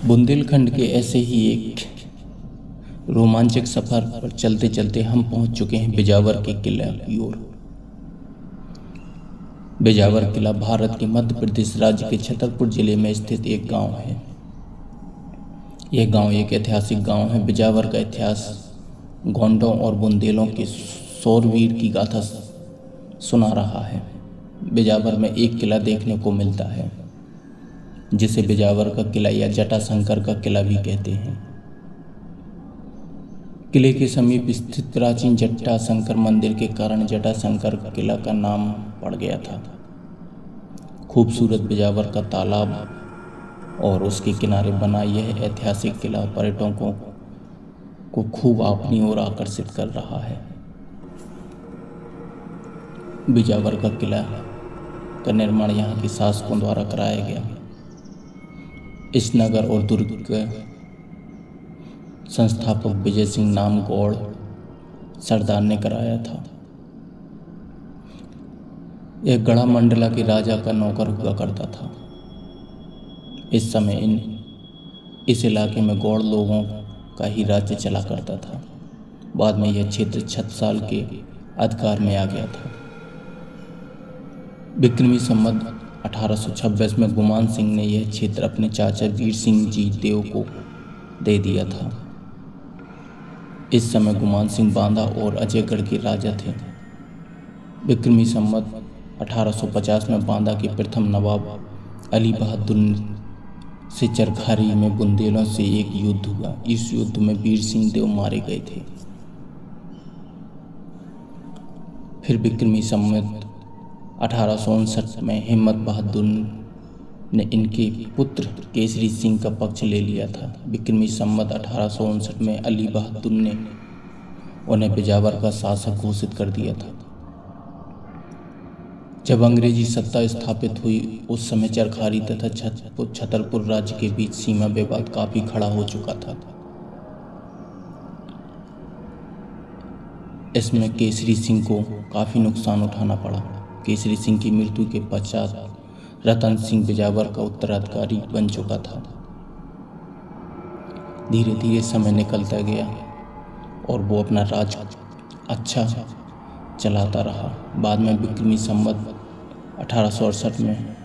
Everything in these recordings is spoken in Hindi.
बुंदेलखंड के ऐसे ही एक रोमांचक सफर पर चलते चलते हम पहुंच चुके हैं बिजावर के किले की ओर। बिजावर किला भारत के मध्य प्रदेश राज्य के छतरपुर जिले में स्थित एक गांव है। यह गांव एक ऐतिहासिक गांव है। बिजावर का इतिहास गोंडों और बुंदेलों के शौरवीर की गाथा सुना रहा है। बिजावर में एक किला देखने को मिलता है जिसे बिजावर का किला या जटाशंकर का किला भी कहते हैं। किले के समीप स्थित प्राचीन जटाशंकर मंदिर के कारण जटाशंकर किला का नाम पड़ गया था। खूबसूरत बिजावर का तालाब और उसके किनारे बना यह ऐतिहासिक किला पर्यटकों को खूब अपनी ओर आकर्षित कर रहा है। बिजावर का किला का निर्माण यहाँ के शासकों द्वारा कराया गया। इस नगर और दुर्ग के संस्थापक विजय सिंह नाम गौड़ सरदार ने कराया था। यह गढ़ा मंडला के राजा का नौकर हुआ करता था। इस समय इस इलाके में गौड़ लोगों का ही राज्य चला करता था। बाद में यह क्षेत्र छत्रसाल के अधिकार में आ गया था। विक्रमी संवत 1826 में गुमान सिंह ने यह क्षेत्र अपने चाचा वीर सिंह जी देव को दे दिया था। इस समय गुमान सिंह बांदा और अजयगढ़ के राजा थे। विक्रमी संवत 1850 में बांदा के प्रथम नवाब अली बहादुर से चरखारी में बुंदेलों से एक युद्ध हुआ। इस युद्ध में वीर सिंह देव मारे गए थे। फिर विक्रमी संवत 1859 में हिम्मत बहादुर ने इनके पुत्र केसरी सिंह का पक्ष ले लिया था। विक्रमी संवत 1859 में अली बहादुर ने उन्हें बिजावर का शासक घोषित कर दिया था। जब अंग्रेजी सत्ता स्थापित हुई उस समय चरखारी तथा छतरपुर राज्य के बीच सीमा विवाद काफी खड़ा हो चुका था। इसमें केसरी सिंह को काफी नुकसान उठाना पड़ा। केसरी सिंह की मृत्यु के पश्चात रतन सिंह बिजावर का उत्तराधिकारी बन चुका था। धीरे धीरे समय निकलता गया और वो अपना राज अच्छा चलाता रहा। बाद में विक्रमी संवत 1868 में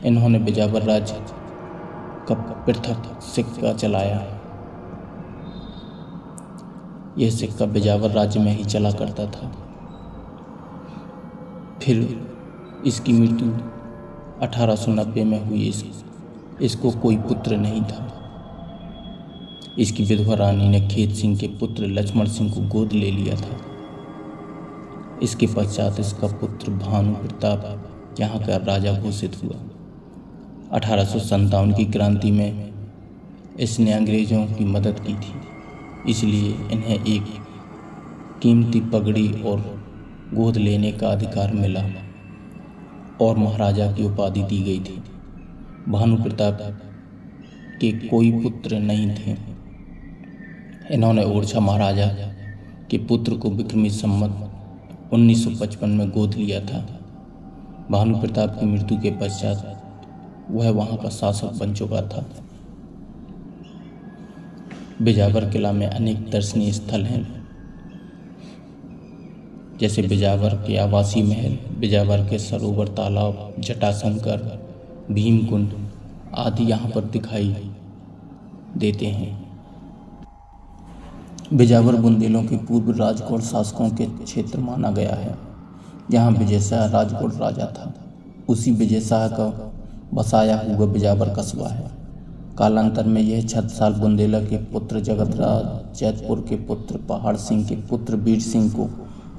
इन्होंने बिजावर राज्य का पृथक सिक्का चलाया। यह सिक्का बिजावर राज्य में ही चला करता था। फिर इसकी मृत्यु 1890 में हुई। इसको कोई पुत्र नहीं था। इसकी विधवा रानी ने खेत सिंह के पुत्र लक्ष्मण सिंह को गोद ले लिया था। इसके पश्चात इसका पुत्र भानु प्रताप यहाँ का राजा घोषित हुआ। 1857 की क्रांति में इसने अंग्रेजों की मदद की थी, इसलिए इन्हें एक कीमती पगड़ी और गोद लेने का अधिकार मिला और महाराजा की उपाधि दी गई थी। भानु प्रताप के कोई पुत्र नहीं थे। इन्होंने ओरछा महाराजा के पुत्र को विक्रमी संवत 1955 में गोद लिया था। भानु प्रताप की मृत्यु के पश्चात वह वहां का शासक बन चुका था। बिजावर किला में अनेक दर्शनीय स्थल हैं, जैसे बिजावर के आवासीय महल, बिजावर के सरोवर, तालाब, जटाशंकर, भीमकुंड आदि यहाँ पर दिखाई देते हैं। बिजावर बुंदेलों के पूर्व राजकोट शासकों के क्षेत्र माना गया है। यहाँ विजय शाह राजकोट राजा था। उसी विजय शाह का बसाया हुआ बिजावर कस्बा है। कालांतर में यह छत्रसाल बुंदेला के पुत्र जगतराज जैतपुर के पुत्र पहाड़ सिंह के पुत्र वीर सिंह को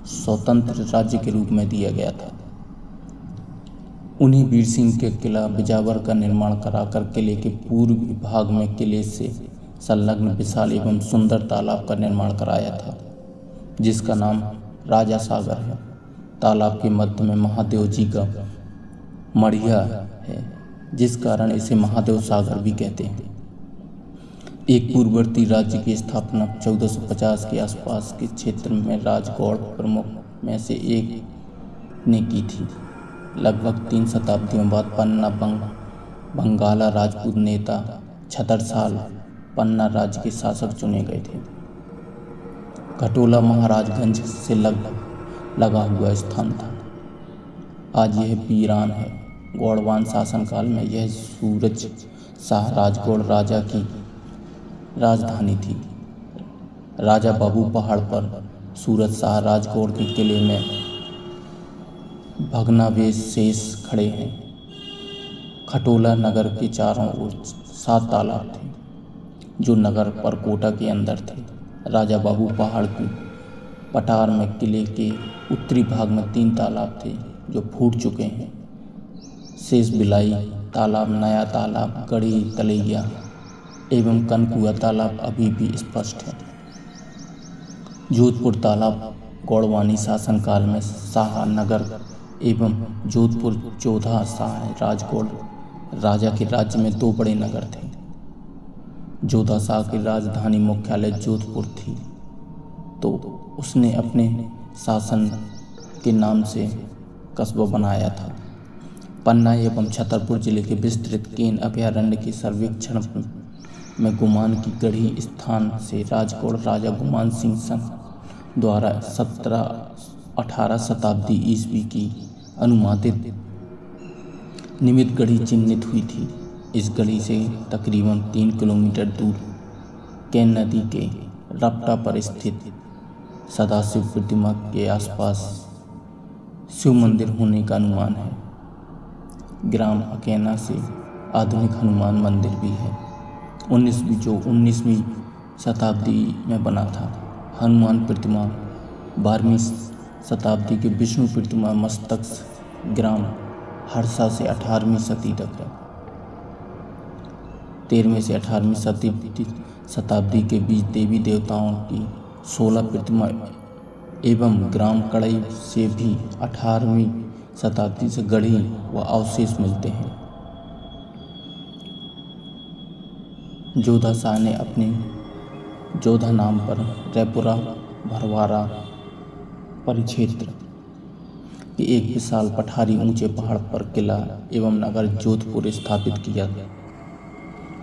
स्वतंत्र राज्य के रूप में दिया गया था। उन्हीं वीर सिंह के किला बिजावर का निर्माण कराकर किले के पूर्वी भाग में किले से संलग्न विशाल एवं सुंदर तालाब का निर्माण कराया था, जिसका नाम राजा सागर है। तालाब के मध्य में महादेव जी का मढ़िया है, जिस कारण इसे महादेव सागर भी कहते हैं। एक पूर्ववर्ती राज्य की स्थापना 1450 के आसपास के क्षेत्र में राजगौड़ प्रमुख में से एक ने की थी। लगभग 3 शताब्दियों बाद पन्ना बंगाला राजपूत नेता छतरसाल पन्ना राज्य के शासक चुने गए थे। खटोला महाराजगंज से लगा हुआ स्थान था। आज यह वीरान है। गौड़वान शासनकाल में यह सूरज शाह राजगौड़ राजा की राजधानी थी। राजा बाबू पहाड़ पर सूरज शाह राजगौड़ के किले में भग्नावशेष शेष खड़े हैं। खटोला नगर के चारों ओर 7 तालाब थे जो नगर परकोटा के अंदर थे। राजा बाबू पहाड़ की पठार में किले के उत्तरी भाग में 3 तालाब थे जो फूट चुके हैं। शेष बिलाई तालाब, नया तालाब, गढ़ी तलैया एवं कनकुआ तालाब अभी भी स्पष्ट है। जोधपुर तालाब गौड़वानी शासनकाल में शाह नगर एवं जोधपुर चौथा शाह राजगौड़ राजा के राज्य में 2 बड़े नगर थे। जोधा शाह की राजधानी मुख्यालय जोधपुर थी तो उसने अपने शासन के नाम से कस्बा बनाया था। पन्ना एवं छतरपुर जिले के विस्तृत केन अभयारण्य के सर्वेक्षण में गुमान की गढ़ी स्थान से राजगौड़ राजा गुमान सिंह संघ द्वारा 17-18 शताब्दी ईस्वी की अनुमानित निमित गढ़ी चिन्हित हुई थी। इस गढ़ी से तकरीबन 3 किलोमीटर दूर केन नदी के रपटा पर स्थित सदाशिव प्रतिमा के आसपास शिव मंदिर होने का अनुमान है। ग्राम अकेना से आधुनिक हनुमान मंदिर भी है 19वीं शताब्दी में बना था। हनुमान प्रतिमा 12वीं शताब्दी के विष्णु प्रतिमा मस्तक ग्राम हरसा से 18वीं सदी तक है। 13वीं से 18वीं शताब्दी के बीच देवी देवताओं की 16 प्रतिमा एवं ग्राम कड़ई से भी 18वीं शताब्दी से गढ़ी व अवशेष मिलते हैं। जोधा शाह ने अपने जोधा नाम पर रैपुरा भरवारा परिक्षेत्र के एक विशाल पठारी ऊंचे पहाड़ पर किला एवं नगर जोधपुर स्थापित किया।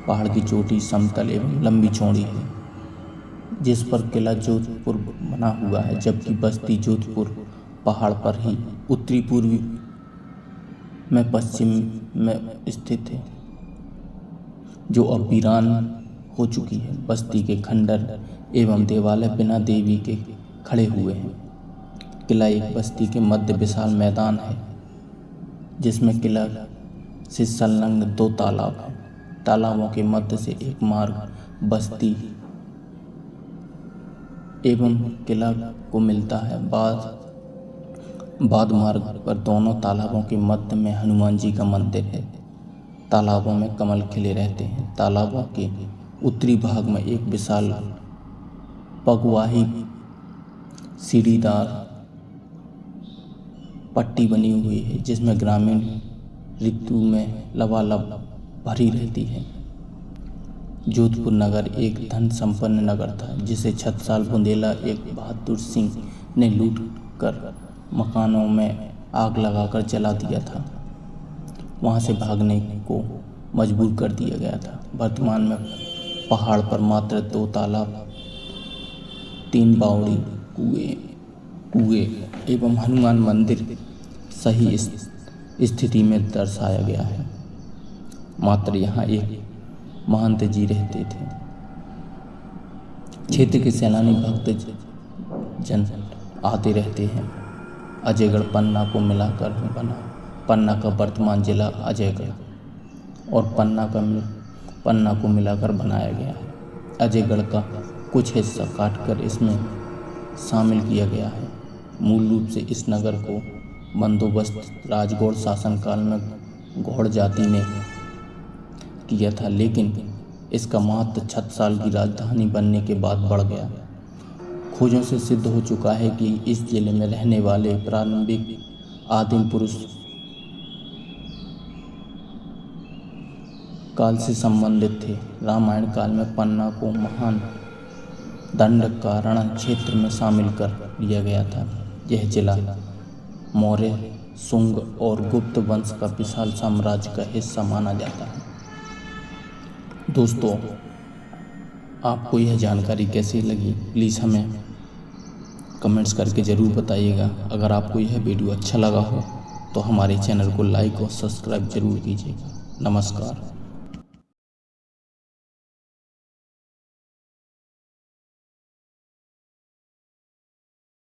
पहाड़ की चोटी समतल एवं लंबी चौड़ी है जिस पर किला जोधपुर बना हुआ है, जबकि बस्ती जोधपुर पहाड़ पर ही उत्तरी पूर्वी में पश्चिम में स्थित है जो अब वीरान हो चुकी है। बस्ती के खंडर एवं देवालय बिना देवी के खड़े हुए हैं। किला एक बस्ती के मध्य विशाल मैदान है जिसमें किला से संलग्न 2 तालाब हैं। तालाबों के मध्य से एक मार्ग बस्ती एवं किला को मिलता है। बाद मार्ग पर दोनों तालाबों के मध्य में हनुमान जी का मंदिर है। तालाबों में कमल खिले रहते हैं। तालाबों के उत्तरी भाग में एक विशाल पगवाही सीढ़ीदार पट्टी बनी हुई है जिसमें ग्रामीण ऋतु में लबालब भरी रहती है। जोधपुर नगर एक धन संपन्न नगर था जिसे छत्रसाल बुंदेला एक बहादुर सिंह ने लूट कर मकानों में आग लगाकर जला दिया था। वहां से भागने को मजबूर कर दिया गया था। वर्तमान में पहाड़ पर मात्र 2 तालाब, 3 बावड़ी, कुएं एवं हनुमान मंदिर सही स्थिति में दर्शाया गया है। मात्र यहाँ एक महंत जी रहते थे। क्षेत्र के सैलानी भक्त जन आते रहते हैं। अजयगढ़ पन्ना को मिलाकर बना। पन्ना का वर्तमान जिला अजयगढ़ और पन्ना को मिलाकर बनाया गया है। अजयगढ़ का कुछ हिस्सा काटकर इसमें शामिल किया गया है। मूल रूप से इस नगर को बंदोबस्त राजगौड़ शासनकाल में गौड़ जाति ने किया था, लेकिन इसका महत्व छत्रसाल की राजधानी बनने के बाद बढ़ गया। खोजों से सिद्ध हो चुका है कि इस जिले में रहने वाले प्रारंभिक आदिम पुरुष काल से संबंधित थे। रामायण काल में पन्ना को महान दंडकारण्य क्षेत्र में शामिल कर लिया गया था। यह जिला मौर्य, शुंग और गुप्त वंश का विशाल साम्राज्य का हिस्सा माना जाता है। दोस्तों, आपको यह जानकारी कैसी लगी प्लीज़ हमें कमेंट्स करके ज़रूर बताइएगा। अगर आपको यह वीडियो अच्छा लगा हो तो हमारे चैनल को लाइक और सब्सक्राइब ज़रूर कीजिएगा। नमस्कार।